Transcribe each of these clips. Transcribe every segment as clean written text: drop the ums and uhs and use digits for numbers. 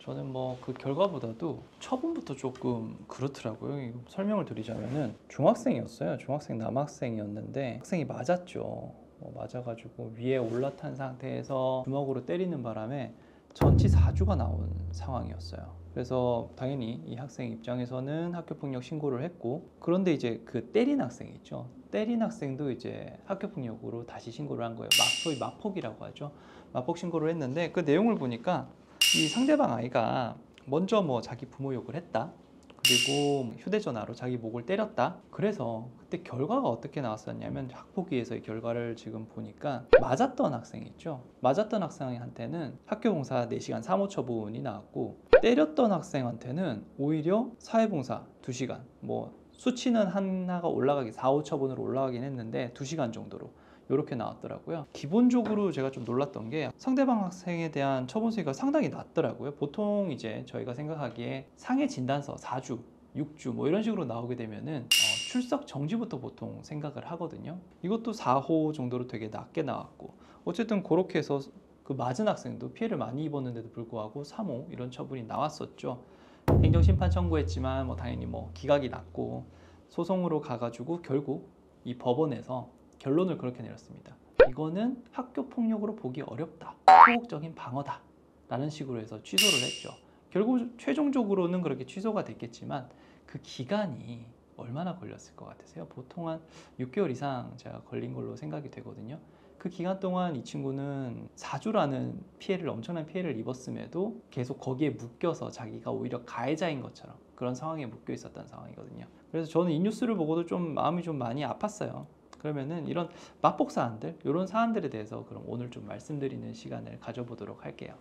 저는 뭐 그 결과보다도 처분부터 조금 그렇더라고요. 이거 설명을 드리자면은 중학생이었어요. 중학생 남학생이었는데 학생이 맞았죠. 맞아가지고 위에 올라탄 상태에서 주먹으로 때리는 바람에 전치 4주가 나온 상황이었어요. 그래서 당연히 이 학생 입장에서는 학교폭력 신고를 했고, 그런데 이제 그 때린 학생이 있죠. 때린 학생도 이제 학교폭력으로 다시 신고를 한 거예요. 소위 마폭이라고 하죠. 마폭 신고를 했는데 그 내용을 보니까 이 상대방 아이가 먼저 뭐 자기 부모 욕을 했다, 그리고 휴대전화로 자기 목을 때렸다. 그래서 그때 결과가 어떻게 나왔었냐면, 학폭위에서의 결과를 지금 보니까 맞았던 학생이 있죠. 맞았던 학생한테는 학교봉사 4시간 사무처분이 나왔고, 때렸던 학생한테는 오히려 사회봉사 2시간, 뭐 수치는 하나가 올라가기 4, 5처분으로 올라가긴 했는데 2시간 정도로 이렇게 나왔더라고요. 기본적으로 제가 좀 놀랐던 게 상대방 학생에 대한 처분 수위가 상당히 낮더라고요. 보통 이제 저희가 생각하기에 상해 진단서 4주, 6주 뭐 이런 식으로 나오게 되면은 출석 정지부터 보통 생각을 하거든요. 이것도 4호 정도로 되게 낮게 나왔고, 어쨌든 그렇게 해서 그 맞은 학생도 피해를 많이 입었는데도 불구하고 3호 이런 처분이 나왔었죠. 행정심판 청구했지만 뭐 당연히 뭐 기각이 났고, 소송으로 가가지고 결국 이 법원에서 결론을 그렇게 내렸습니다. 이거는 학교 폭력으로 보기 어렵다, 소극적인 방어다 라는 식으로 해서 취소를 했죠. 결국 최종적으로는 그렇게 취소가 됐겠지만 그 기간이 얼마나 걸렸을 것 같으세요? 보통 한 6개월 이상 제가 걸린 걸로 생각이 되거든요. 그 기간 동안 이 친구는 4주라는 피해를, 엄청난 피해를 입었음에도 계속 거기에 묶여서 자기가 오히려 가해자인 것처럼 그런 상황에 묶여 있었던 상황이거든요. 그래서 저는 이 뉴스를 보고도 좀 마음이 좀 많이 아팠어요. 그러면은 이런 마폭 사안들, 이런 사안들에 대해서 그럼 오늘 좀 말씀드리는 시간을 가져보도록 할게요.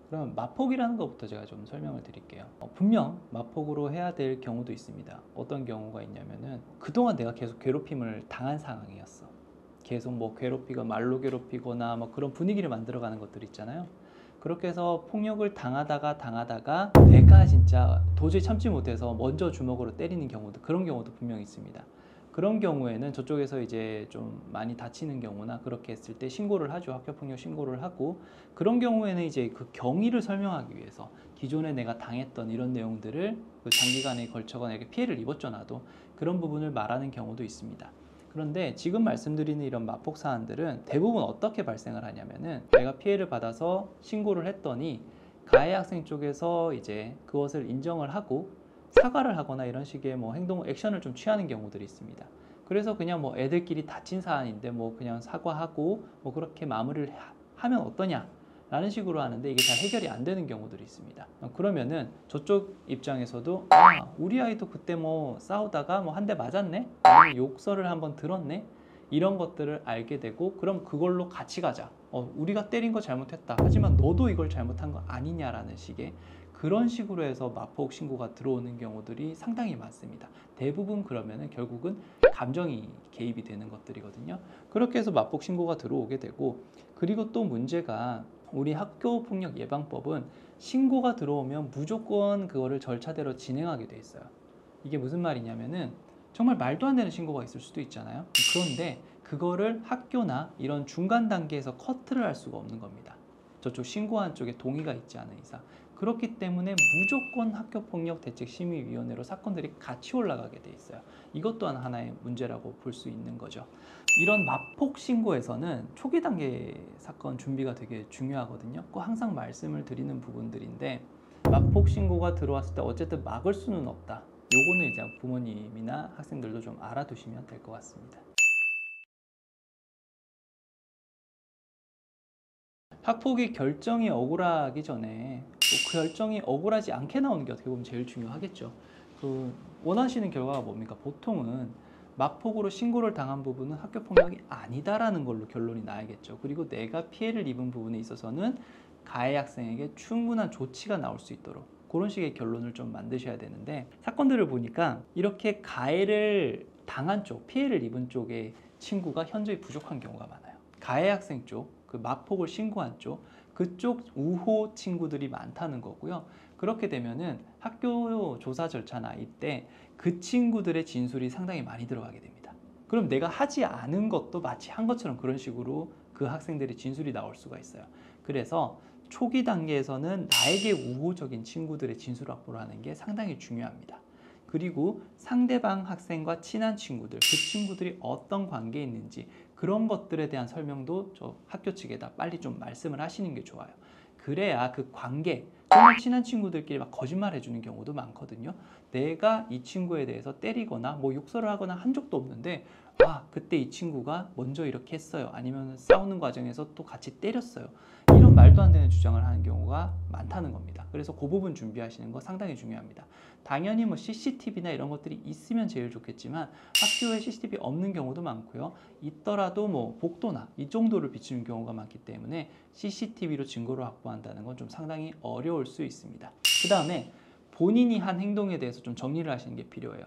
그럼 마폭이라는 것부터 제가 좀 설명을 드릴게요. 분명 마폭으로 해야 될 경우도 있습니다. 어떤 경우가 있냐면은 그동안 내가 계속 괴롭힘을 당한 상황이었어. 계속 뭐 괴롭히고 말로 괴롭히거나 뭐 그런 분위기를 만들어가는 것들 있잖아요. 그렇게 해서 폭력을 당하다가 내가 진짜 도저히 참지 못해서 먼저 주먹으로 때리는 경우도, 그런 경우도 분명히 있습니다. 그런 경우에는 저쪽에서 이제 좀 많이 다치는 경우나 그렇게 했을 때 신고를 하죠. 학교폭력 신고를 하고, 그런 경우에는 이제 그 경위를 설명하기 위해서 기존에 내가 당했던 이런 내용들을 그 장기간에 걸쳐서 이렇게 피해를 입었죠, 나도. 그런 부분을 말하는 경우도 있습니다. 그런데 지금 말씀드리는 이런 마폭 사안들은 대부분 어떻게 발생을 하냐면은, 내가 피해를 받아서 신고를 했더니 가해 학생 쪽에서 이제 그것을 인정을 하고 사과를 하거나 이런 식의 뭐 행동, 액션을 좀 취하는 경우들이 있습니다. 그래서 그냥 뭐 애들끼리 다친 사안인데 뭐 그냥 사과하고 뭐 그렇게 마무리를 하면 어떠냐 라는 식으로 하는데, 이게 잘 해결이 안 되는 경우들이 있습니다. 그러면은 저쪽 입장에서도 우리 아이도 그때 뭐 싸우다가 뭐 한 대 맞았네, 아니면 욕설을 한번 들었네, 이런 것들을 알게 되고, 그럼 그걸로 같이 가자, 우리가 때린 거 잘못했다, 하지만 너도 이걸 잘못한 거 아니냐라는 식의 그런 식으로 해서 마폭 신고가 들어오는 경우들이 상당히 많습니다. 대부분 그러면은 결국은 감정이 개입이 되는 것들이거든요. 그렇게 해서 마폭 신고가 들어오게 되고, 그리고 또 문제가, 우리 학교폭력 예방법은 신고가 들어오면 무조건 그거를 절차대로 진행하게 돼 있어요. 이게 무슨 말이냐면은 정말 말도 안 되는 신고가 있을 수도 있잖아요. 그런데 그거를 학교나 이런 중간 단계에서 커트를 할 수가 없는 겁니다. 저쪽 신고한 쪽에 동의가 있지 않은 이상. 그렇기 때문에 무조건 학교폭력대책심의위원회로 사건들이 같이 올라가게 돼 있어요. 이것 또한 하나의 문제라고 볼 수 있는 거죠. 이런 마폭 신고에서는 초기 단계 사건 준비가 되게 중요하거든요. 꼭 항상 말씀을 드리는 부분들인데, 마폭 신고가 들어왔을 때 어쨌든 막을 수는 없다. 요거는 이제 부모님이나 학생들도 좀 알아두시면 될 것 같습니다. 학폭위 결정이 억울하기 전에 그 결정이 억울하지 않게 나오는 게 어떻게 보면 제일 중요하겠죠. 그 원하시는 결과가 뭡니까? 보통은 마폭으로 신고를 당한 부분은 학교폭력이 아니다라는 걸로 결론이 나야겠죠. 그리고 내가 피해를 입은 부분에 있어서는 가해 학생에게 충분한 조치가 나올 수 있도록 그런 식의 결론을 좀 만드셔야 되는데, 사건들을 보니까 이렇게 가해를 당한 쪽, 피해를 입은 쪽의 친구가 현저히 부족한 경우가 많아요. 가해 학생 쪽, 그 마폭을 신고한 쪽, 그쪽 우호 친구들이 많다는 거고요. 그렇게 되면은 학교 조사 절차나 이때 그 친구들의 진술이 상당히 많이 들어가게 됩니다. 그럼 내가 하지 않은 것도 마치 한 것처럼 그런 식으로 그 학생들의 진술이 나올 수가 있어요. 그래서 초기 단계에서는 나에게 우호적인 친구들의 진술 확보를 하는 게 상당히 중요합니다. 그리고 상대방 학생과 친한 친구들, 그 친구들이 어떤 관계에 있는지 그런 것들에 대한 설명도 저 학교 측에다 빨리 좀 말씀을 하시는 게 좋아요. 그래야 그 관계, 정말 친한 친구들끼리 막 거짓말 해주는 경우도 많거든요. 내가 이 친구에 대해서 때리거나 뭐 욕설을 하거나 한 적도 없는데 아, 그때 이 친구가 먼저 이렇게 했어요. 아니면 싸우는 과정에서 또 같이 때렸어요. 이런 말도 안 되는 주장을 하는 경우가 많다는 겁니다. 그래서 그 부분 준비하시는 거 상당히 중요합니다. 당연히 뭐 CCTV나 이런 것들이 있으면 제일 좋겠지만 학교에 CCTV 없는 경우도 많고요. 있더라도 뭐 복도나 이 정도를 비추는 경우가 많기 때문에 CCTV로 증거를 확보한다는 건 좀 상당히 어려울 수 있습니다. 그 다음에 본인이 한 행동에 대해서 좀 정리를 하시는 게 필요해요.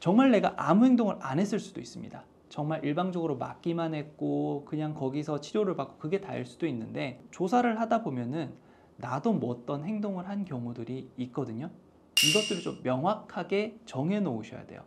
정말 내가 아무 행동을 안 했을 수도 있습니다. 정말 일방적으로 맞기만 했고 그냥 거기서 치료를 받고 그게 다일 수도 있는데 조사를 하다 보면은 나도 뭐 어떤 행동을 한 경우들이 있거든요. 이것들을 좀 명확하게 정해 놓으셔야 돼요.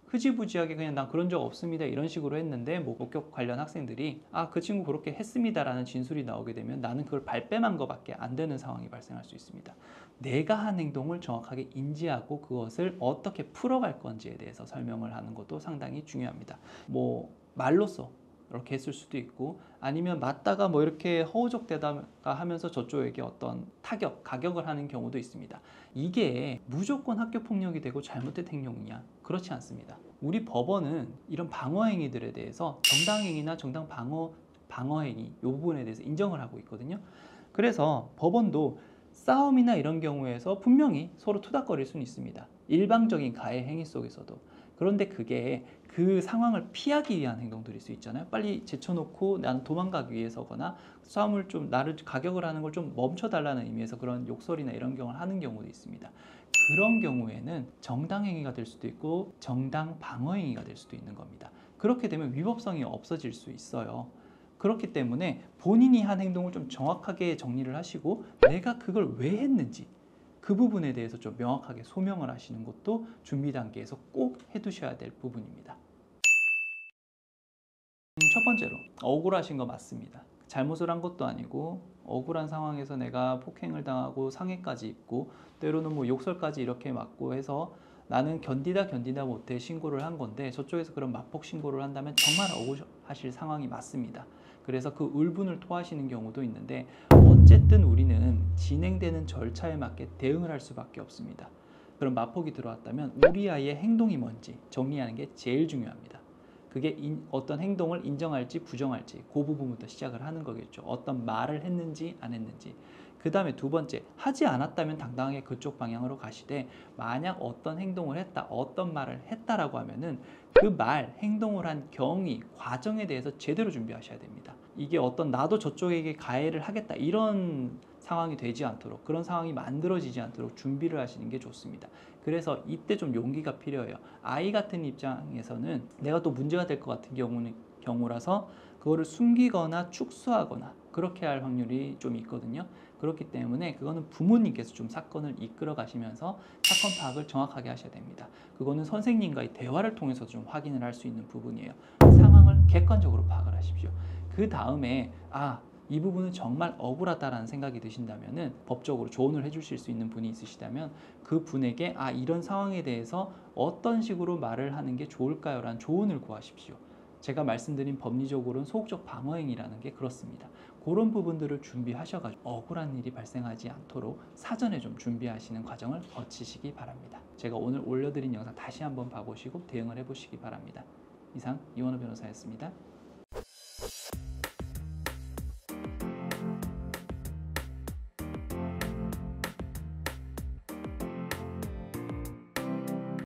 흐지부지하게 그냥 난 그런 적 없습니다 이런 식으로 했는데 뭐 목격 관련 학생들이 아, 그 친구 그렇게 했습니다라는 진술이 나오게 되면 나는 그걸 발뺌한 것밖에 안 되는 상황이 발생할 수 있습니다. 내가 한 행동을 정확하게 인지하고 그것을 어떻게 풀어갈 건지에 대해서 설명을 하는 것도 상당히 중요합니다. 뭐 말로써 이렇게 했을 수도 있고 아니면 맞다가 뭐 이렇게 허우적대다가 하면서 저쪽에게 어떤 타격, 가격을 하는 경우도 있습니다. 이게 무조건 학교 폭력이 되고 잘못된 행동이냐? 그렇지 않습니다. 우리 법원은 이런 방어 행위들에 대해서 정당 행위나 정당 방어 행위 이 부분에 대해서 인정을 하고 있거든요. 그래서 법원도 싸움이나 이런 경우에서 분명히 서로 투닥거릴 수는 있습니다. 일방적인 가해 행위 속에서도. 그런데 그게 그 상황을 피하기 위한 행동들일 수 있잖아요. 빨리 제쳐놓고 난 도망가기 위해서거나 싸움을 좀 나를 가격을 하는 걸 좀 멈춰달라는 의미에서 그런 욕설이나 이런 경우를 하는 경우도 있습니다. 그런 경우에는 정당 행위가 될 수도 있고 정당 방어 행위가 될 수도 있는 겁니다. 그렇게 되면 위법성이 없어질 수 있어요. 그렇기 때문에 본인이 한 행동을 좀 정확하게 정리를 하시고 내가 그걸 왜 했는지 그 부분에 대해서 좀 명확하게 소명을 하시는 것도 준비 단계에서 꼭 해두셔야 될 부분입니다. 첫 번째로 억울하신 거 맞습니다. 잘못을 한 것도 아니고 억울한 상황에서 내가 폭행을 당하고 상해까지 입고 때로는 뭐 욕설까지 이렇게 맞고 해서 나는 견디다 못해 신고를 한 건데 저쪽에서 그런 마폭 신고를 한다면 정말 억울하실 상황이 맞습니다. 그래서 그 울분을 토하시는 경우도 있는데 어쨌든 우리는 진행되는 절차에 맞게 대응을 할 수밖에 없습니다. 그런 마폭이 들어왔다면 우리 아이의 행동이 뭔지 정리하는 게 제일 중요합니다. 그게 어떤 행동을 인정할지 부정할지 그 부분부터 시작을 하는 거겠죠. 어떤 말을 했는지 안 했는지. 그 다음에 두 번째, 하지 않았다면 당당하게 그쪽 방향으로 가시되 만약 어떤 행동을 했다, 어떤 말을 했다라고 하면은 그 말, 행동을 한 경위, 과정에 대해서 제대로 준비하셔야 됩니다. 이게 어떤 나도 저쪽에게 가해를 하겠다 이런 상황이 되지 않도록 그런 상황이 만들어지지 않도록 준비를 하시는 게 좋습니다. 그래서 이때 좀 용기가 필요해요. 아이 같은 입장에서는 내가 또 문제가 될 것 같은 경우라서 그거를 숨기거나 축소하거나 그렇게 할 확률이 좀 있거든요. 그렇기 때문에 그거는 부모님께서 좀 사건을 이끌어 가시면서 사건 파악을 정확하게 하셔야 됩니다. 그거는 선생님과의 대화를 통해서 좀 확인을 할 수 있는 부분이에요. 상황을 객관적으로 파악을 하십시오. 그 다음에 이 부분은 정말 억울하다라는 생각이 드신다면은 법적으로 조언을 해주실 수 있는 분이 있으시다면 그 분에게 이런 상황에 대해서 어떤 식으로 말을 하는 게 좋을까요? 라는 조언을 구하십시오. 제가 말씀드린 법리적으로는 소극적 방어행위라는 게 그렇습니다. 그런 부분들을 준비하셔가지고 억울한 일이 발생하지 않도록 사전에 좀 준비하시는 과정을 거치시기 바랍니다. 제가 오늘 올려드린 영상 다시 한번 봐보시고 대응을 해보시기 바랍니다. 이상 이원호 변호사였습니다.